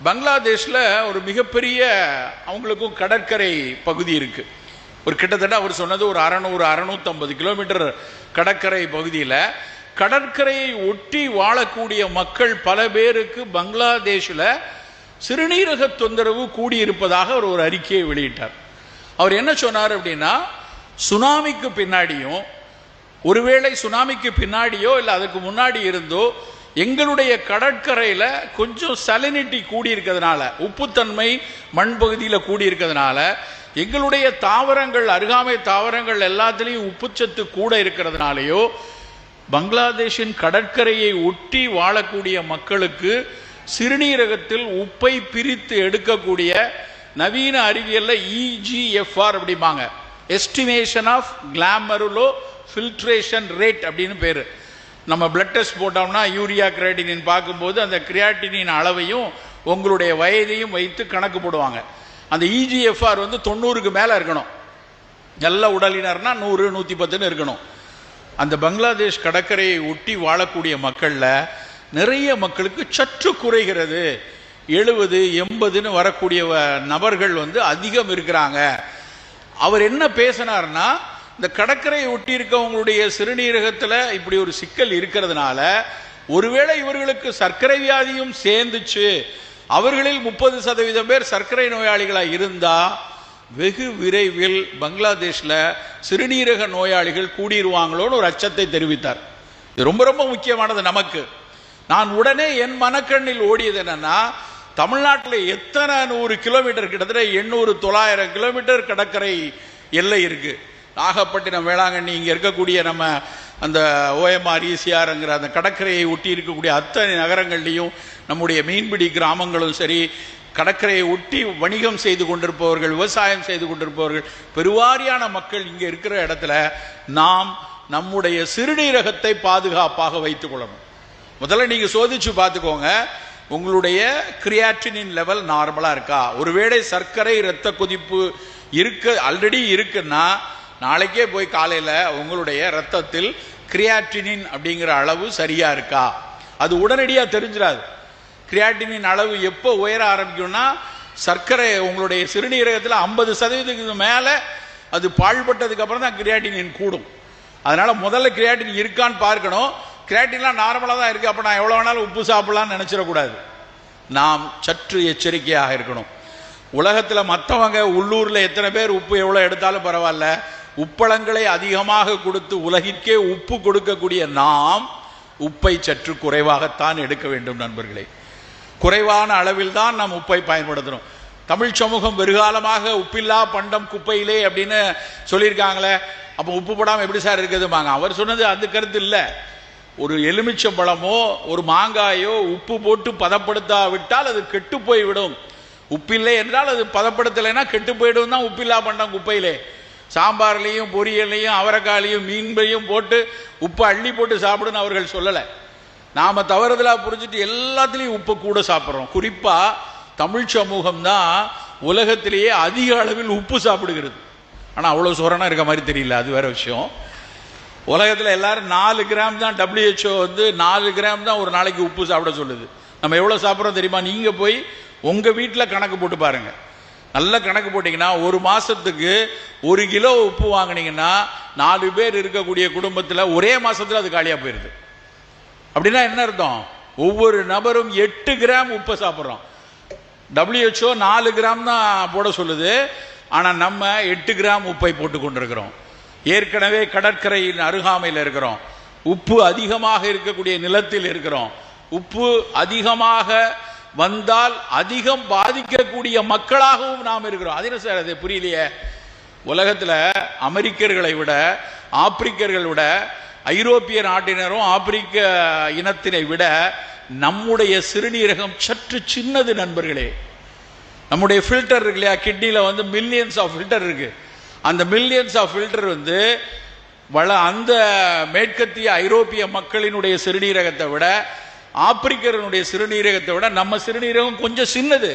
பங்களாதேஷில் ஒரு மிகப்பெரிய அவங்களுக்கும் கடற்கரை பகுதி இருக்கு. ஒரு கிட்டத்தட்ட அவர் சொன்னது ஒரு 650 கிலோமீட்டர் கடற்கரை பகுதியில் கடற்கரையை ஒட்டி வாழக்கூடிய மக்கள் பல பேருக்கு பங்களாதேஷில் சிறுநீரக தொந்தரவு கூடியிருப்பதாக அவர் ஒரு அறிக்கையை வெளியிட்டார். அவர் என்ன சொன்னார் அப்படின்னா, சுனாமிக்கு பின்னாடியும் ஒருவேளை சுனாமிக்கு பின்னாடியோ இல்லை அதுக்கு முன்னாடி இருந்தோ எங்களுடைய கடற்கரையில் கொஞ்சம் சலினிட்டி கூடியிருக்கிறதுனால, உப்புத்தன்மை மண் பகுதியில் கூடியிருக்கிறதுனால, எங்களுடைய தாவரங்கள் அருகாமை தாவரங்கள் எல்லாத்துலேயும் உப்புச்சத்து கூட இருக்கிறதுனாலையோ பங்களாதேஷின் கடற்கரையை ஒட்டி வாழக்கூடிய மக்களுக்கு சிறுநீரகத்தில் உப்பை பிரித்து எடுக்கக்கூடிய நவீன அறிவியலில் EGFR அப்படிம்பாங்க, எஸ்டிமேஷன் ஆஃப் கிளாமருலோ ஃபில்ட்ரேஷன் ரேட் அப்படின்னு பேர். நம்ம பிளட் டெஸ்ட் போட்டோம்னா யூரியா கிரியாட்டினின் பார்க்கும்போது அந்த கிரியாட்டினின் அளவையும் உங்களுடைய வயதையும் வைத்து கணக்கு போடுவாங்க. அந்த EGFR 90க்கு மேலே இருக்கணும். நல்ல உடலினர்னா 100 110 இருக்கணும். அந்த பங்களாதேஷ் கடற்கரையை ஒட்டி வாழக்கூடிய மக்களில் நிறைய மக்களுக்கு சற்று குறைகிறது. 70 80ன்னு வரக்கூடிய நபர்கள் அதிகம் இருக்கிறாங்க. அவர் என்ன பேசினார்னா, இந்த கடற்கரையை ஒட்டி இருக்கவங்களுடைய சிறுநீரகத்தில் இப்படி ஒரு சிக்கல் இருக்கிறதுனால ஒருவேளை இவர்களுக்கு சர்க்கரை வியாதியும் சேர்ந்துச்சு, அவர்களில் 30% பேர் சர்க்கரை நோயாளிகளாக இருந்தால் வெகு விரைவில் பங்களாதேஷில் சிறுநீரக நோயாளிகள் கூடிடுவாங்களோன்னு ஒரு அச்சத்தை தெரிவித்தார். இது ரொம்ப ரொம்ப முக்கியமானது நமக்கு. நான் உடனே என் மனக்கண்ணில் ஓடியது என்னன்னா, தமிழ்நாட்டில் எத்தனை 100 கிலோமீட்டர், கிட்டத்தட்ட 800 900 கிலோமீட்டர் கடற்கரை எல்லை இருக்கு. நாகப்பட்டினம், வேளாங்கண்ணி, இங்கே இருக்கக்கூடிய நம்ம அந்த OMR ECRங்கிற அந்த கடற்கரையை ஒட்டி இருக்கக்கூடிய அத்தனை நகரங்கள்லையும் நம்முடைய மீன்பிடி கிராமங்களும் சரி, கடற்கரையை ஒட்டி வணிகம் செய்து கொண்டிருப்பவர்கள், விவசாயம் செய்து கொண்டிருப்பவர்கள், பெருவாரியான மக்கள் இங்கே இருக்கிற இடத்துல நாம் நம்முடைய சிறுநீரகத்தை பாதுகாப்பாக வைத்துக் கொள்ளணும். முதல்ல நீங்கள் சோதிச்சு பார்த்துக்கோங்க, உங்களுடைய கிரியாட்டினின் லெவல் நார்மலாக இருக்கா. ஒருவேளை சர்க்கரை இரத்த கொதிப்பு ஆல்ரெடி இருக்குன்னா நாளைக்கே போய் காலையில் உங்களுடைய ரத்தத்தில் கிரியாட்டினின் அப்படிங்கிற அளவு சரியா இருக்கா. அது உடனடியாக தெரிஞ்சிடாது. கிரியாட்டினின் அளவு எப்போ உயர ஆரம்பிக்கும்னா, சர்க்கரை உங்களுடைய சிறுநீரகத்தில் 50% மேலே அது பாழ்பட்டதுக்கு அப்புறம் தான் கிரியாட்டினின் கூடும். அதனால முதல்ல கிரியாட்டின் இருக்கான்னு பார்க்கணும். கிரியாட்டின்லாம் நார்மலாக தான் இருக்குது, அப்போ நான் எவ்வளோ வேணாலும் உப்பு சாப்பிடலான்னு நினச்சிடக்கூடாது. நாம் சற்று எச்சரிக்கையாக இருக்கணும். உலகத்தில் மற்றவங்க உள்ளூரில் எத்தனை பேர் உப்பு எவ்வளோ எடுத்தாலும் பரவாயில்ல, உப்பளங்களை அதிகமாக கொடுத்து உலகிற்கே உப்பு கொடுக்கக்கூடிய நாம் உப்பை சற்று குறைவாகத்தான் எடுக்க வேண்டும் நண்பர்களே. குறைவான அளவில் தான் நாம் உப்பை பயன்படுத்தணும். தமிழ் சமூகம் வெறுகாலமாக உப்பில்லா பண்டம் குப்பையிலே அப்படின்னு சொல்லியிருக்காங்களே, அப்போ உப்பு போடாமல் எப்படி சார் இருக்குதுமாங்க. அவர் சொன்னது அந்த கருத்து இல்லை. ஒரு எலுமிச்சம்பழமோ ஒரு மாங்காயோ உப்பு போட்டு பதப்படுத்தாவிட்டால் அது கெட்டு போய்விடும். உப்பில்லை என்றால் அது பதப்படுத்தலைன்னா கெட்டு போய்டும் தான் உப்பில்லா பண்டம் குப்பையிலே. சாம்பார்லையும் பொரியல்லையும் அவரைக்காலையும் மீன்பையும் போட்டு உப்பு அள்ளி போட்டு சாப்பிடுன்னு அவர்கள் சொல்லலை. நாம் தவறுதலாக புரிஞ்சுட்டு எல்லாத்துலேயும் உப்பு கூட சாப்பிட்றோம். குறிப்பாக தமிழ் சமூகம் தான் உலகத்திலேயே அதிக அளவில் உப்பு சாப்பிடுகிறது. ஆனால் அவ்வளோ சொரணம் இருக்க மாதிரி தெரியல, அது வேற விஷயம். உலகத்தில் எல்லாரும் 4 கிராம் தான், WHO 4 கிராம் தான் ஒரு நாளைக்கு உப்பு சாப்பிட சொல்லுது. நம்ம எவ்வளோ சாப்பிட்றோம் தெரியுமா? நீங்கள் போய் உங்கள் வீட்டில் கணக்கு போட்டு பாருங்க. நல்ல கணக்கு போட்டிங்கன்னா ஒரு மாதத்துக்கு 1 கிலோ உப்பு வாங்கினீங்கன்னா 4 பேர் இருக்கக்கூடிய குடும்பத்தில் ஒரே மாதத்தில் அது காலியாக போயிடுது. அப்படின்னா என்ன அர்த்தம்? ஒவ்வொரு நபரும் 8 கிராம் உப்பை சாப்பிட்றோம். WHO 4 கிராம் தான் போட சொல்லுது, ஆனால் நம்ம 8 கிராம் உப்பை போட்டு கொண்டிருக்கிறோம். ஏற்கனவே கடற்கரையின் அருகாமையில் இருக்கிறோம், உப்பு அதிகமாக இருக்கக்கூடிய நிலத்தில் இருக்கிறோம். உப்பு அதிகமாக வந்தால் அதிகம் பாதிக்கக்கூடிய மக்களாகவும் நாம் இருக்கிறோம். அது என்ன சார், அது புரியலையே. உலகத்தில் அமெரிக்கர்களை விட, ஆப்பிரிக்கர்களை விட, ஐரோப்பிய நாட்டினரும் ஆப்பிரிக்க இனத்தினை விட நம்முடைய சிறுநீரகம் சற்று சின்னது நண்பர்களே. நம்முடைய ஃபில்டர் இருக்கு இல்லையா, கிட்னியில் மில்லியன்ஸ் ஆஃப் ஃபில்டர் இருக்கு. அந்த மில்லியன்ஸ் ஆஃப் ஃபில்டர் அந்த மேற்கத்திய ஐரோப்பிய மக்களினுடைய சிறுநீரகத்தை விட, ஆப்பிரிக்கர்களுடைய சிறுநீரகத்தை விட நம்ம சிறுநீரகம் கொஞ்சம் சின்னது.